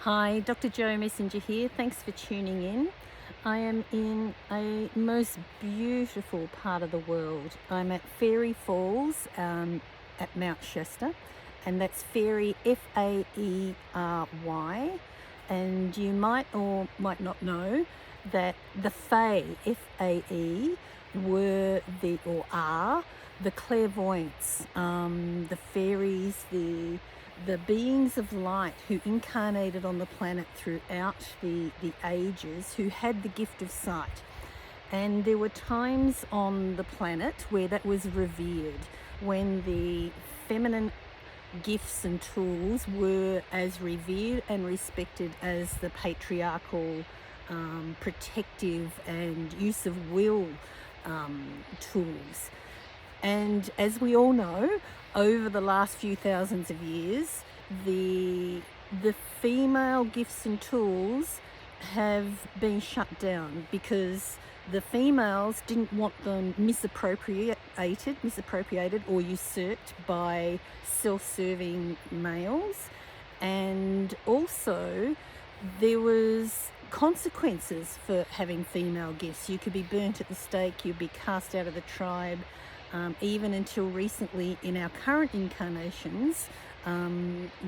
Hi, Dr. Joe Messenger here. Thanks for tuning in. I am in a most beautiful part of the world. I'm at Faery Falls at Mt Shasta, and that's Faery, Faery. And you might or might not know that the Fae, Fae, were or are the clairvoyants, the fairies, the beings of light who incarnated on the planet throughout the ages, who had the gift of sight. And there were times on the planet where that was revered, when the feminine gifts and tools were as revered and respected as the patriarchal, protective and use of will tools. And as we all know, over the last few thousands of years, the female gifts and tools have been shut down because the females didn't want them misappropriated or usurped by self-serving males. And also there was consequences for having female gifts. You could be burnt at the stake, you'd be cast out of the tribe, even until recently in our current incarnations,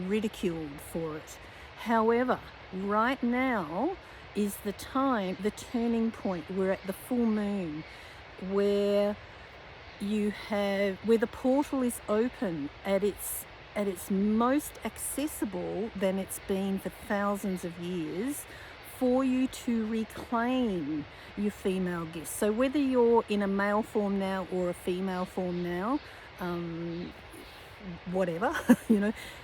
ridiculed for it. However, right now is the time, the turning point. We're at the full moon, where where the portal is open at its most accessible than it's been for thousands of years, for you to reclaim your female gifts. So whether you're in a male form now or a female form now, whatever,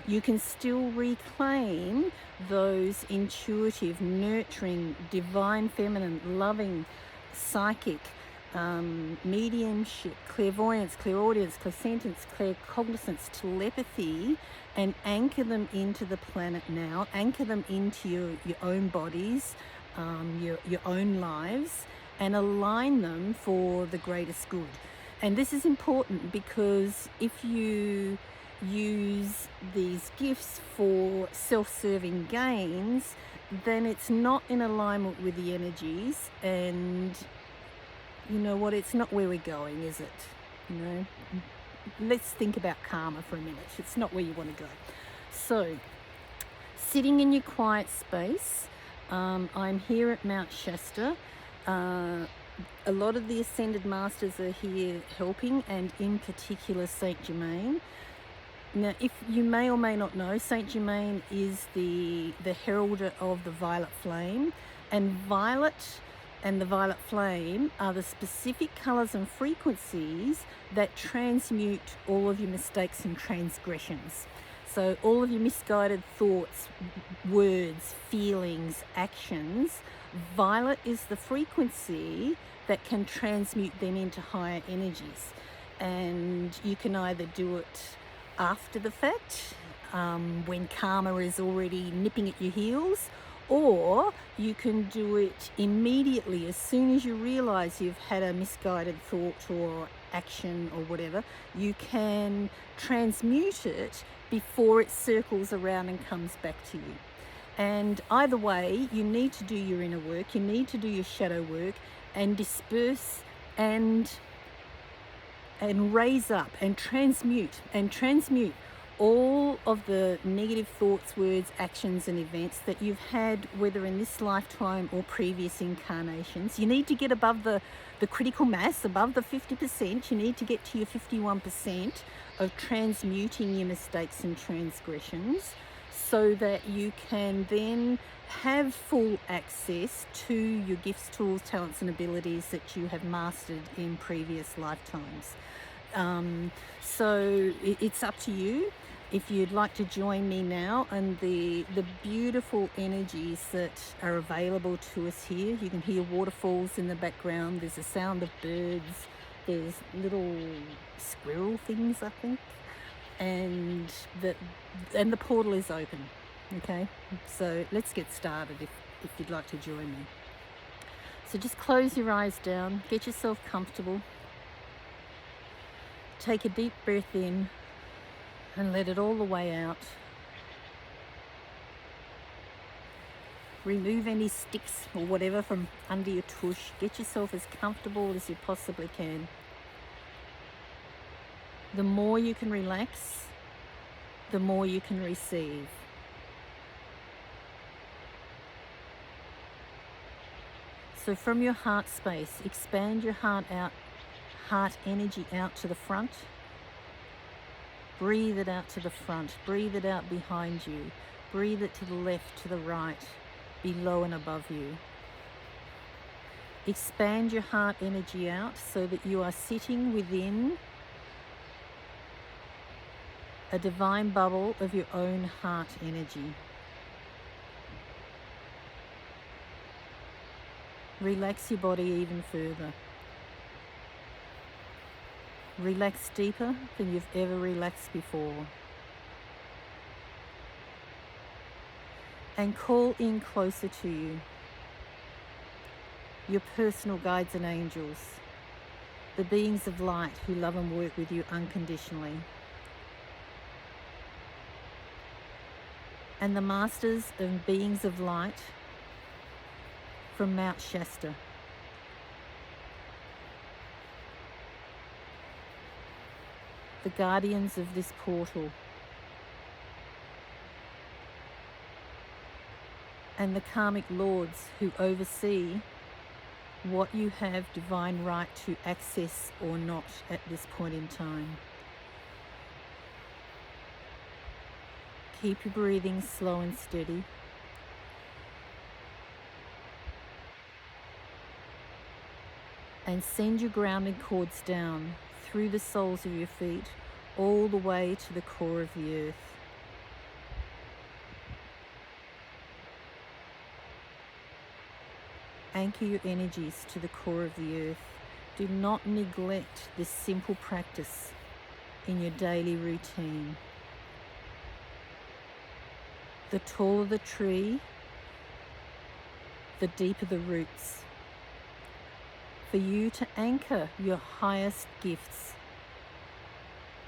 you can still reclaim those intuitive, nurturing, divine feminine, loving, psychic, mediumship, clairvoyance, clairaudience, clairsentience, claircognizance, telepathy, and anchor them into the planet now, anchor them into your own bodies, your own lives, and align them for the greatest good. And this is important because if you use these gifts for self-serving gains, then it's not in alignment with the energies, and you know what, it's not where we're going, is it? Let's think about karma for a minute. It's not where you want to go. So, sitting in your quiet space, I'm here at Mt Shasta. A lot of the Ascended Masters are here helping, and in particular Saint Germaine. Now, if you may or may not know, Saint Germaine is the heralder of the violet flame, and violet and the violet flame are the specific colours and frequencies that transmute all of your mistakes and transgressions. So all of your misguided thoughts, words, feelings, actions, violet is the frequency that can transmute them into higher energies. And you can either do it after the fact, when karma is already nipping at your heels, or you can do it immediately as soon as you realize you've had a misguided thought or action or whatever. You can transmute it before it circles around and comes back to you. And either way, you need to do your inner work, you need to do your shadow work, and disperse and raise up and transmute all of the negative thoughts, words, actions and events that you've had, whether in this lifetime or previous incarnations. You need to get above the critical mass, above the 50%. You need to get to your 51% of transmuting your mistakes and transgressions, so that you can then have full access to your gifts, tools, talents and abilities that you have mastered in previous lifetimes. So it's up to you if you'd like to join me now, and the beautiful energies that are available to us here. You can hear waterfalls in the background, there's a sound of birds, there's little squirrel things, I think, and the portal is open. Okay, so let's get started if you'd like to join me. So just close your eyes down, get yourself comfortable, take a deep breath in and let it all the way out. Remove any sticks or whatever from under your tush. Get yourself as comfortable as you possibly can. The more you can relax, the more you can receive. So from your heart space, expand your heart out, heart energy out to the front. Breathe it out to the front. Breathe it out behind you. Breathe it to the left, to the right, below and above you. Expand your heart energy out so that you are sitting within a divine bubble of your own heart energy. Relax your body even further. Relax deeper than you've ever relaxed before. And call in closer to you your personal guides and angels, the beings of light who love and work with you unconditionally, and the masters and beings of light from Mt Shasta. The guardians of this portal, and the karmic lords who oversee what you have divine right to access or not at this point in time. Keep your breathing slow and steady. And send your grounding cords down through the soles of your feet all the way to the core of the earth. Anchor your energies to the core of the earth. Do not neglect this simple practice in your daily routine. The taller the tree, the deeper the roots. For you to anchor your highest gifts,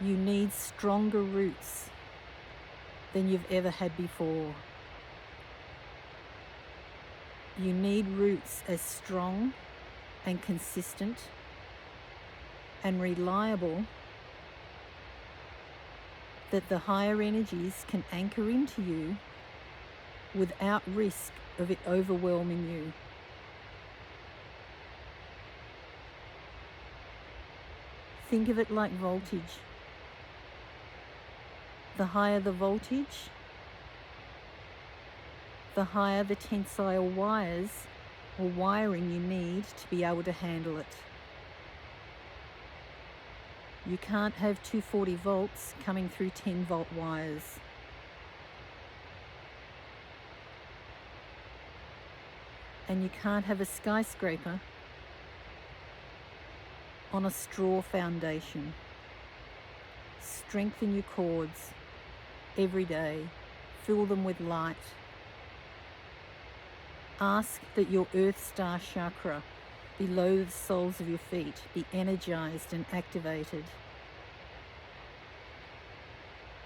you need stronger roots than you've ever had before. You need roots as strong and consistent and reliable that the higher energies can anchor into you without risk of it overwhelming you. Think of it like voltage. The higher the voltage, the higher the tensile wires or wiring you need to be able to handle it. You can't have 240 volts coming through 10 volt wires. And you can't have a skyscraper on a straw foundation. Strengthen your cords every day. Fill them with light. Ask that your Earth Star chakra below the soles of your feet be energized and activated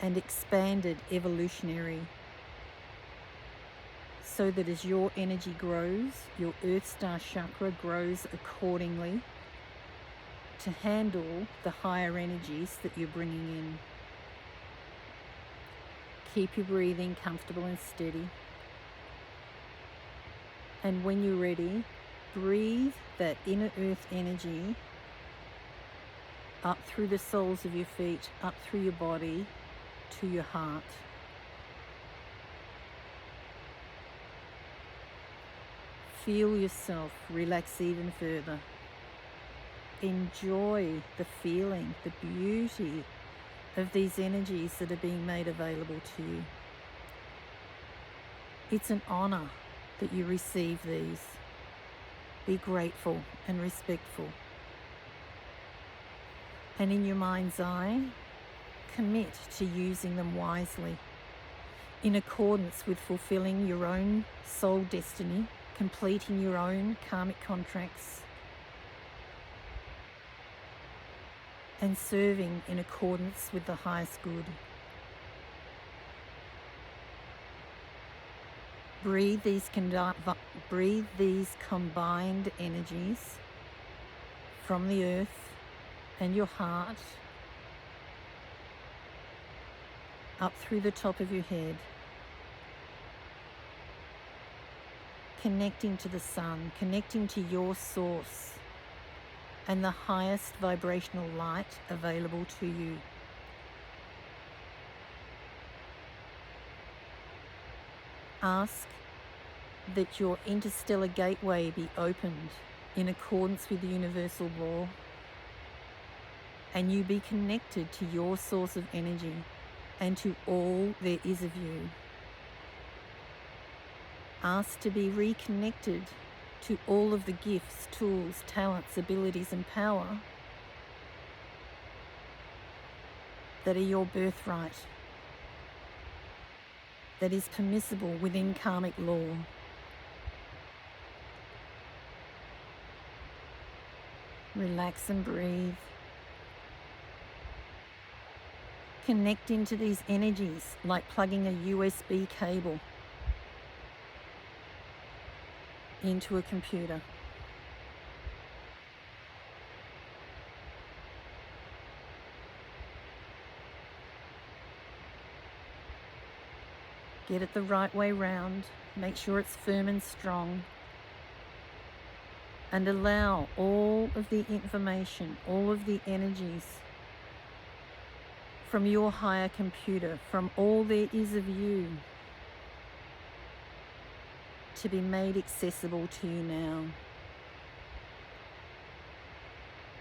and expanded evolutionary, so that as your energy grows, your Earth Star chakra grows accordingly to handle the higher energies that you're bringing in. Keep your breathing comfortable and steady. And when you're ready, breathe that inner earth energy up through the soles of your feet, up through your body, to your heart. Feel yourself relax even further. Enjoy the feeling, the beauty of these energies that are being made available to you. It's an honor that you receive these. Be grateful and respectful. And in your mind's eye, commit to using them wisely, in accordance with fulfilling your own soul destiny, completing your own karmic contracts, and serving in accordance with the highest good. Breathe these combined energies from the earth and your heart up through the top of your head, connecting to the sun, connecting to your source and the highest vibrational light available to you. Ask that your interstellar gateway be opened in accordance with the universal law, and you be connected to your source of energy and to all there is of you. Ask to be reconnected to all of the gifts, tools, talents, abilities, and power that are your birthright, that is permissible within karmic law. Relax and breathe. Connect into these energies like plugging a USB cable into a computer. Get it the right way round. Make sure it's firm and strong. And allow all of the information, all of the energies from your higher computer, from all there is of you, to be made accessible to you now.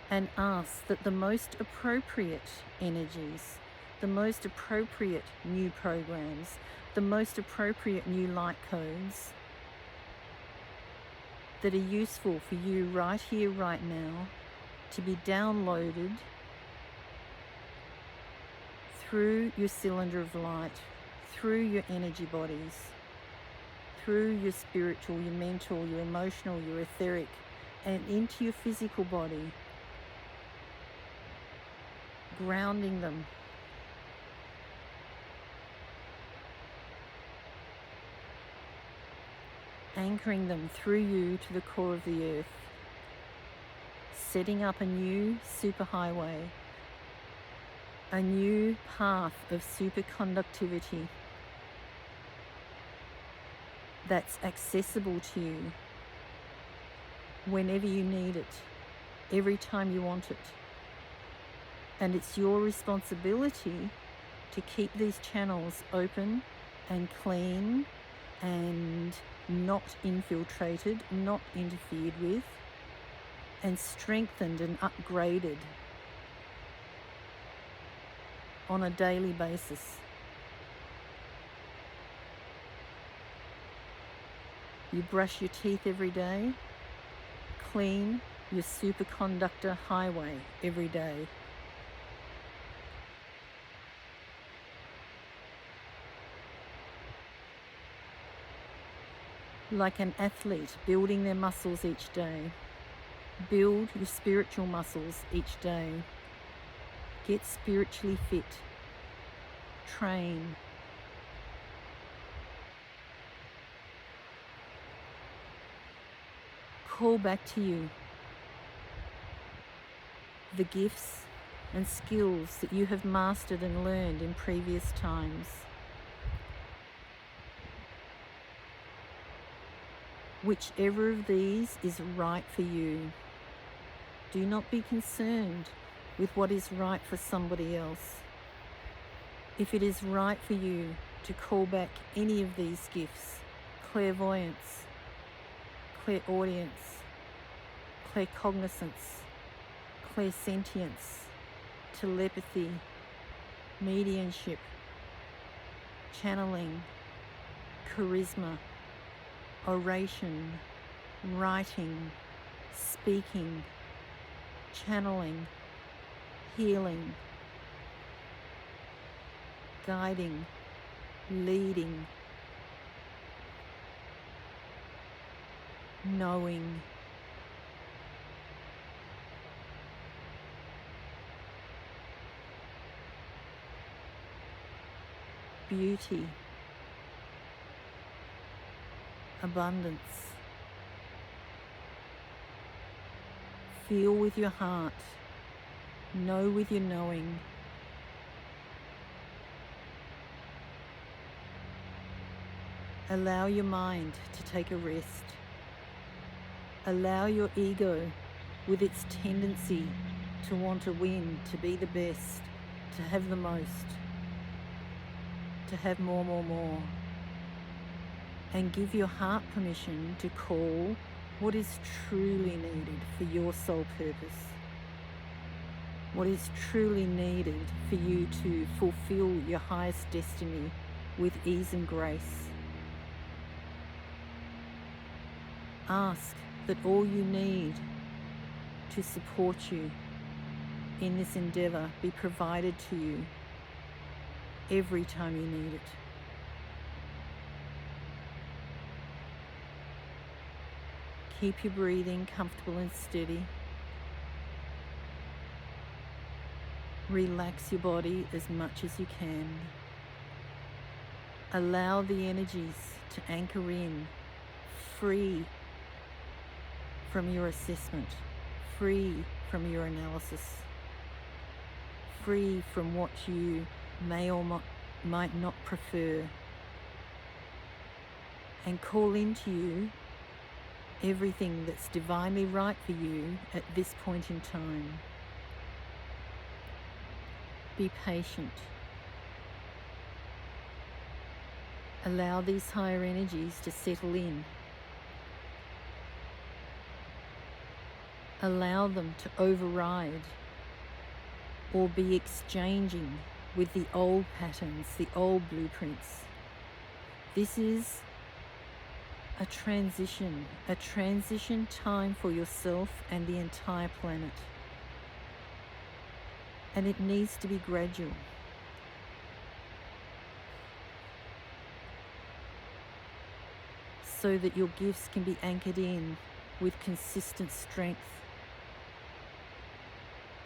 And ask that the most appropriate energies, the most appropriate new programs, the most appropriate new light codes that are useful for you right here, right now, to be downloaded through your cylinder of light, through your energy bodies, through your spiritual, your mental, your emotional, your etheric, and into your physical body, grounding them, anchoring them through you to the core of the earth, setting up a new superhighway, a new path of superconductivity that's accessible to you whenever you need it, every time you want it. And it's your responsibility to keep these channels open and clean and not infiltrated, not interfered with, and strengthened and upgraded on a daily basis. You brush your teeth every day, clean your superconductor highway every day. Like an athlete building their muscles each day. Build your spiritual muscles each day. Get spiritually fit. Train. Call back to you the gifts and skills that you have mastered and learned in previous times. Whichever of these is right for you. Do not be concerned with what is right for somebody else. If it is right for you to call back any of these gifts, clairvoyance, clairaudience, claircognizance, clairsentience, telepathy, mediumship, channeling, charisma, oration, writing, speaking, channeling, healing, guiding, leading, knowing, beauty, abundance. Feel with your heart, know with your knowing. Allow your mind to take a rest. Allow your ego, with its tendency to want to win, to be the best, to have the most, to have more, and give your heart permission to call what is truly needed for your soul purpose, what is truly needed for you to fulfill your highest destiny with ease and grace. Ask that all you need to support you in this endeavor be provided to you every time you need it. Keep your breathing comfortable and steady. Relax your body as much as you can. Allow the energies to anchor in, free from your assessment, free from your analysis, free from what you may or might not prefer, and call into you everything that's divinely right for you at this point in time. Be patient. Allow these higher energies to settle in. Allow them to override or be exchanging with the old patterns, the old blueprints. This is a transition time for yourself and the entire planet. And it needs to be gradual. So that your gifts can be anchored in with consistent strength,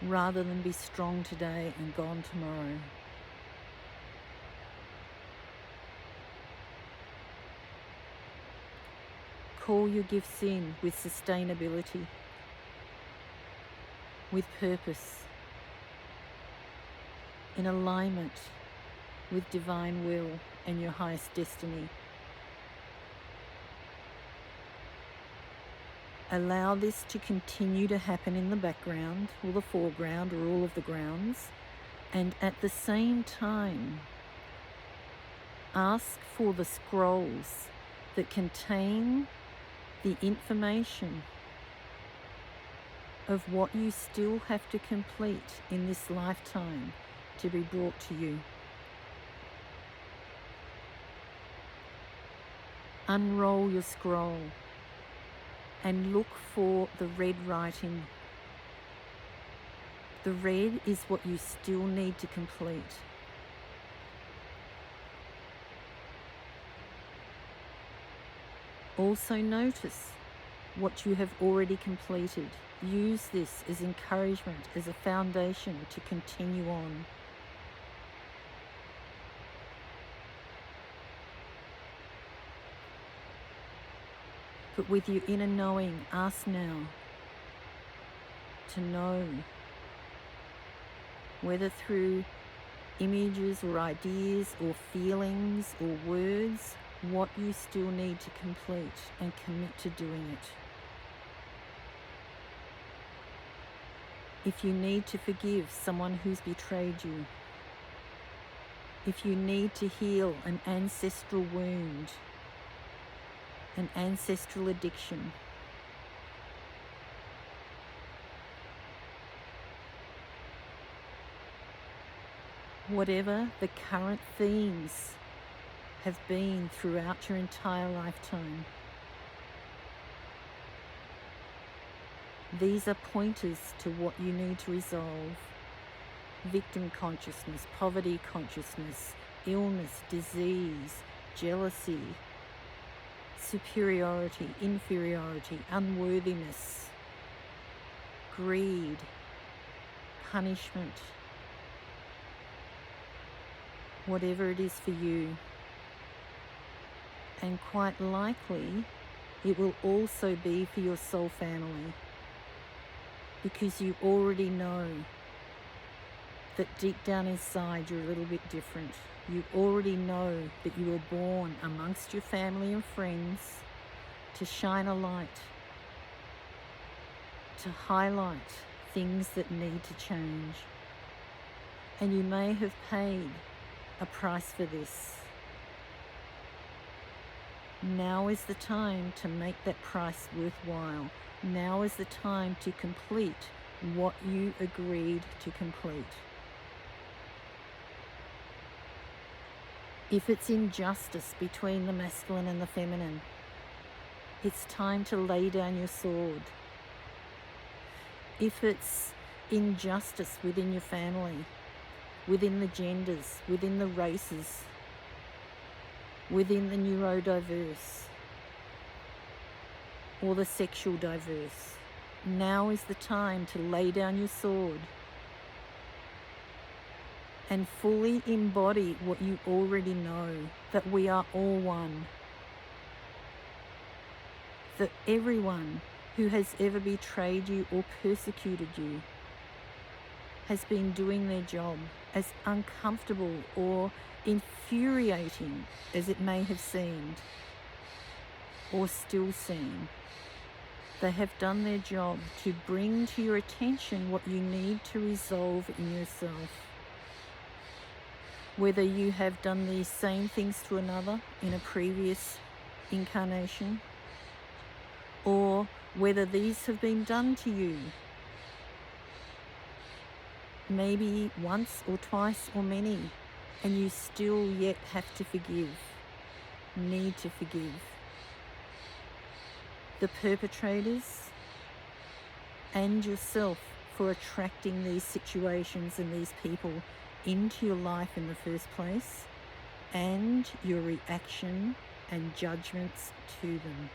rather than be strong today and gone tomorrow. Call your gifts in with sustainability, with purpose, in alignment with divine will and your highest destiny. Allow this to continue to happen in the background, or the foreground, or all of the grounds, and at the same time, ask for the scrolls that contain the information of what you still have to complete in this lifetime to be brought to you. Unroll your scroll and look for the red writing. The red is what you still need to complete. Also notice what you have already completed. Use this as encouragement, as a foundation to continue on. But with your inner knowing, ask now to know, whether through images or ideas or feelings or words, what you still need to complete, and commit to doing it. If you need to forgive someone who's betrayed you, if you need to heal an ancestral wound, an ancestral addiction, whatever the current themes have been throughout your entire lifetime, these are pointers to what you need to resolve. Victim consciousness, poverty consciousness, illness, disease, jealousy, superiority, inferiority, unworthiness, greed, punishment, whatever it is for you. And quite likely, it will also be for your soul family, because you already know that deep down inside you're a little bit different. You already know that you were born amongst your family and friends to shine a light, to highlight things that need to change. And you may have paid a price for this. Now is the time to make that price worthwhile. Now is the time to complete what you agreed to complete. If it's injustice between the masculine and the feminine, it's time to lay down your sword. If it's injustice within your family, within the genders, within the races, within the neurodiverse or the sexual diverse, now is the time to lay down your sword and fully embody what you already know, that we are all one. That everyone who has ever betrayed you or persecuted you has been doing their job, as uncomfortable or infuriating as it may have seemed or still seem. They have done their job to bring to your attention what you need to resolve in yourself. Whether you have done these same things to another in a previous incarnation, or whether these have been done to you, maybe once or twice or many, and you still yet have to forgive, need to forgive. The perpetrators and yourself for attracting these situations and these people into your life in the first place, and your reaction and judgments to them.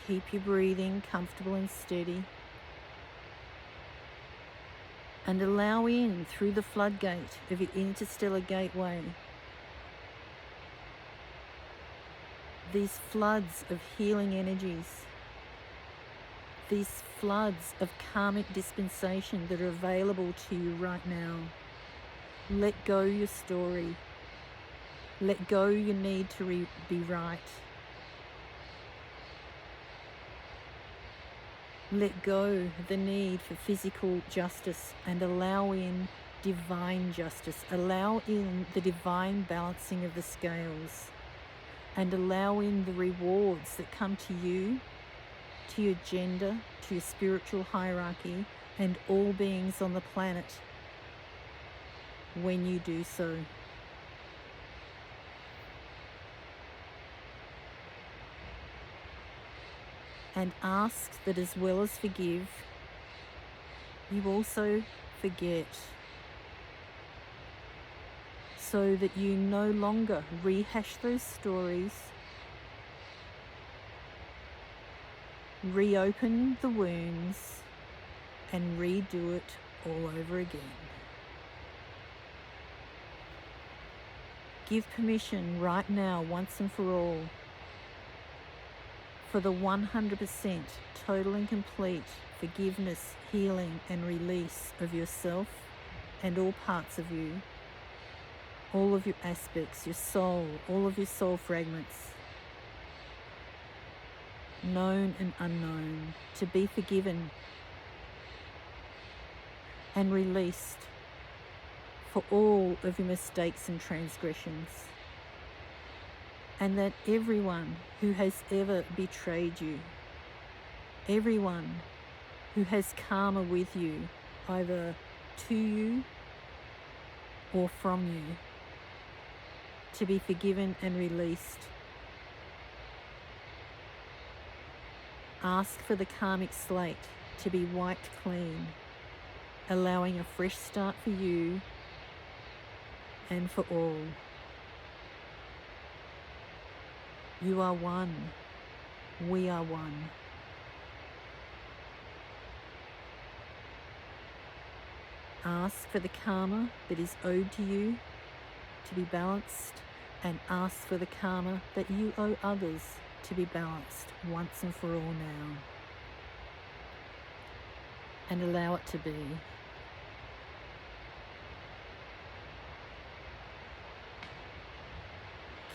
Keep your breathing comfortable and steady, and allow in through the floodgate of your interstellar gateway these floods of healing energies, these floods of karmic dispensation that are available to you right now. Let go your story. Let go your need to be right. Let go the need for physical justice and allow in divine justice. Allow in the divine balancing of the scales, and allow in the rewards that come to you, to your gender, to your spiritual hierarchy, and all beings on the planet when you do so. And ask that as well as forgive, you also forget, so that you no longer rehash those stories, reopen the wounds, and redo it all over again. Give permission right now, once and for all, for the 100% total and complete forgiveness, healing, and release of yourself and all parts of you, all of your aspects, your soul, all of your soul fragments, known and unknown, to be forgiven and released for all of your mistakes and transgressions. And that everyone who has ever betrayed you, everyone who has karma with you, either to you or from you, to be forgiven and released. Ask for the karmic slate to be wiped clean, allowing a fresh start for you and for all. You are one. We are one. Ask for the karma that is owed to you to be balanced, and ask for the karma that you owe others to be balanced once and for all now. And allow it to be.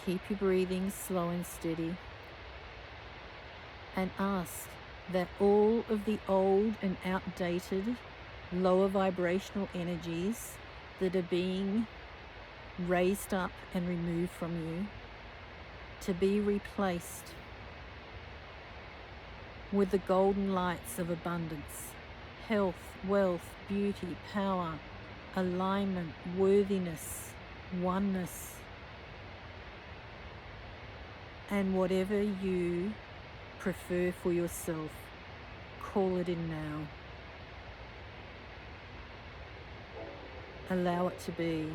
Keep your breathing slow and steady, and ask that all of the old and outdated, lower vibrational energies that are being raised up and removed from you to be replaced with the golden lights of abundance, health, wealth, beauty, power, alignment, worthiness, oneness, and whatever you prefer for yourself. Call it in now. Allow it to be.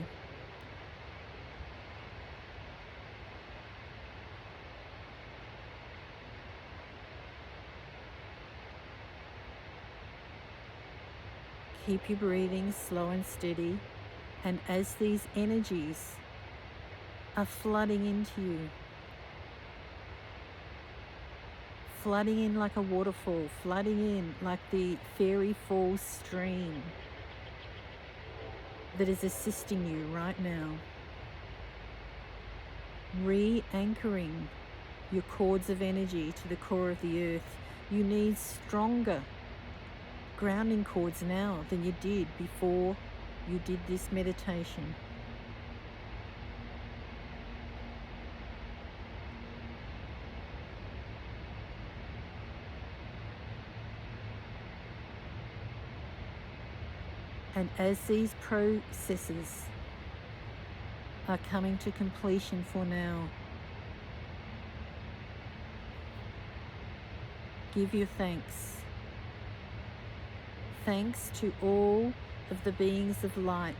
Keep your breathing slow and steady, and as these energies are flooding into you, flooding in like a waterfall, flooding in like the Faery Falls stream that is assisting you right now, re-anchoring your cords of energy to the core of the earth. You need stronger grounding cords now than you did before you did this meditation. And as these processes are coming to completion for now, give your thanks. Thanks to all of the beings of light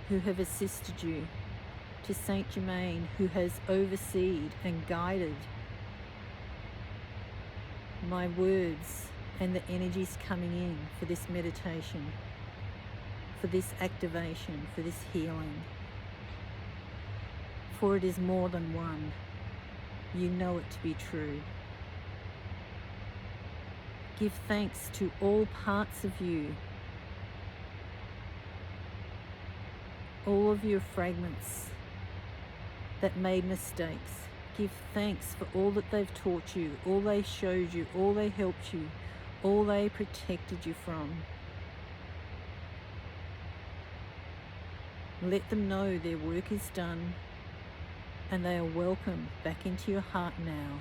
who have assisted you, to Saint Germaine, who has overseen and guided my words and the energies coming in for this meditation, for this activation, for this healing. For it is more than one. You know it to be true. Give thanks to all parts of you, all of your fragments that made mistakes. Give thanks for all that they've taught you, all they showed you, all they helped you, all they protected you from. Let them know their work is done and they are welcome back into your heart now.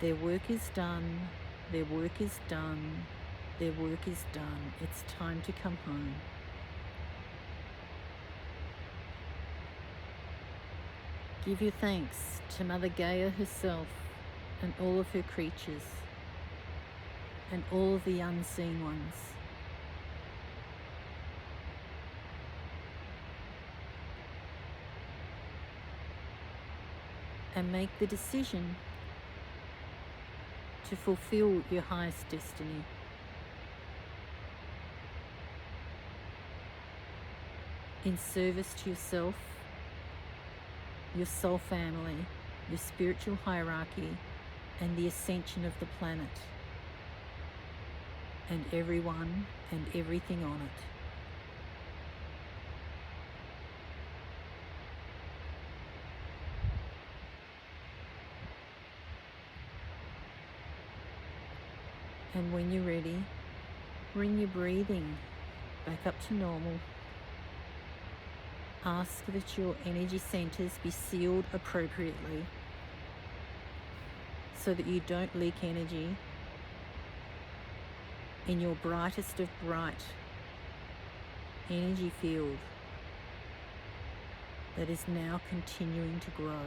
Their work is done, their work is done, their work is done. It's time to come home. Give your thanks to Mother Gaia herself and all of her creatures and all of the unseen ones. And make the decision to fulfill your highest destiny. In service to yourself, your soul family, your spiritual hierarchy, and the ascension of the planet, and everyone and everything on it. And when you're ready, bring your breathing back up to normal. Ask that your energy centers be sealed appropriately so that you don't leak energy in your brightest of bright energy field that is now continuing to grow.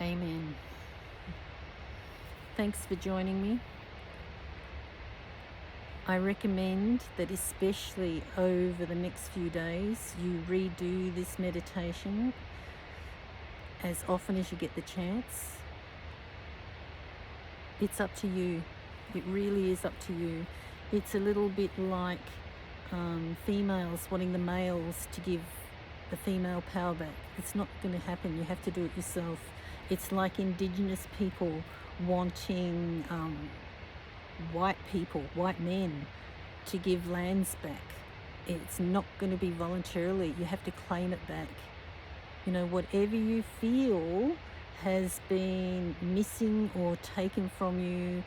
Amen. Thanks for joining me. I recommend that especially over the next few days you redo this meditation as often as you get the chance. It's up to you. It really is up to you. It's a little bit like females wanting the males to give the female power back. It's not going to happen. You have to do it yourself. It's like Indigenous people wanting white people, white men, to give lands back. It's not going to be voluntarily. You have to claim it back. You know, whatever you feel has been missing or taken from you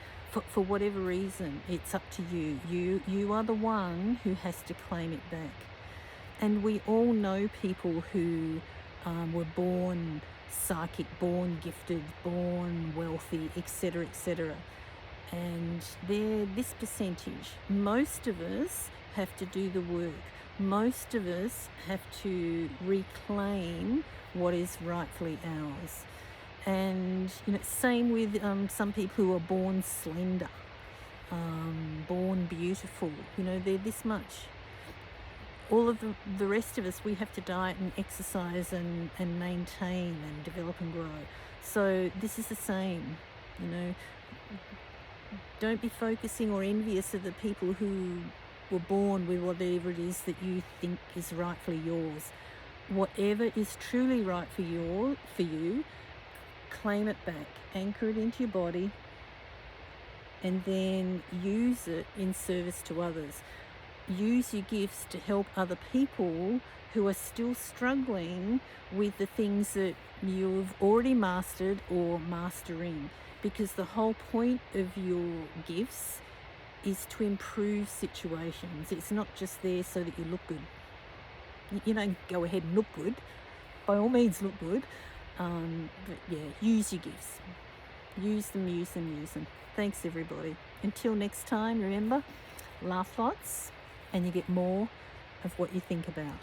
for whatever reason, it's up to you. You are the one who has to claim it back. And we all know people who were born psychic, born gifted, born wealthy, etc., etc. And they're this percentage. Most of us have to do the work. Most of us have to reclaim what is rightfully ours. And you know, same with some people who are born slender, born beautiful. You know, they're this much. All of the rest of us, we have to diet and exercise and maintain and develop and grow. So this is the same. You know, don't be focusing or envious of the people who were born with whatever it is that you think is rightfully yours. Whatever is truly right for you, claim it back, anchor it into your body, and then use it in service to others. Use your gifts to help other people who are still struggling with the things that you've already mastered or mastering, because the whole point of your gifts is to improve situations. It's not just there so that you look good. You know, go ahead and look good. By all means, look good. But yeah, use your gifts. Use them, use them, use them. Thanks, everybody. Until next time, remember, laugh lots and you get more of what you think about.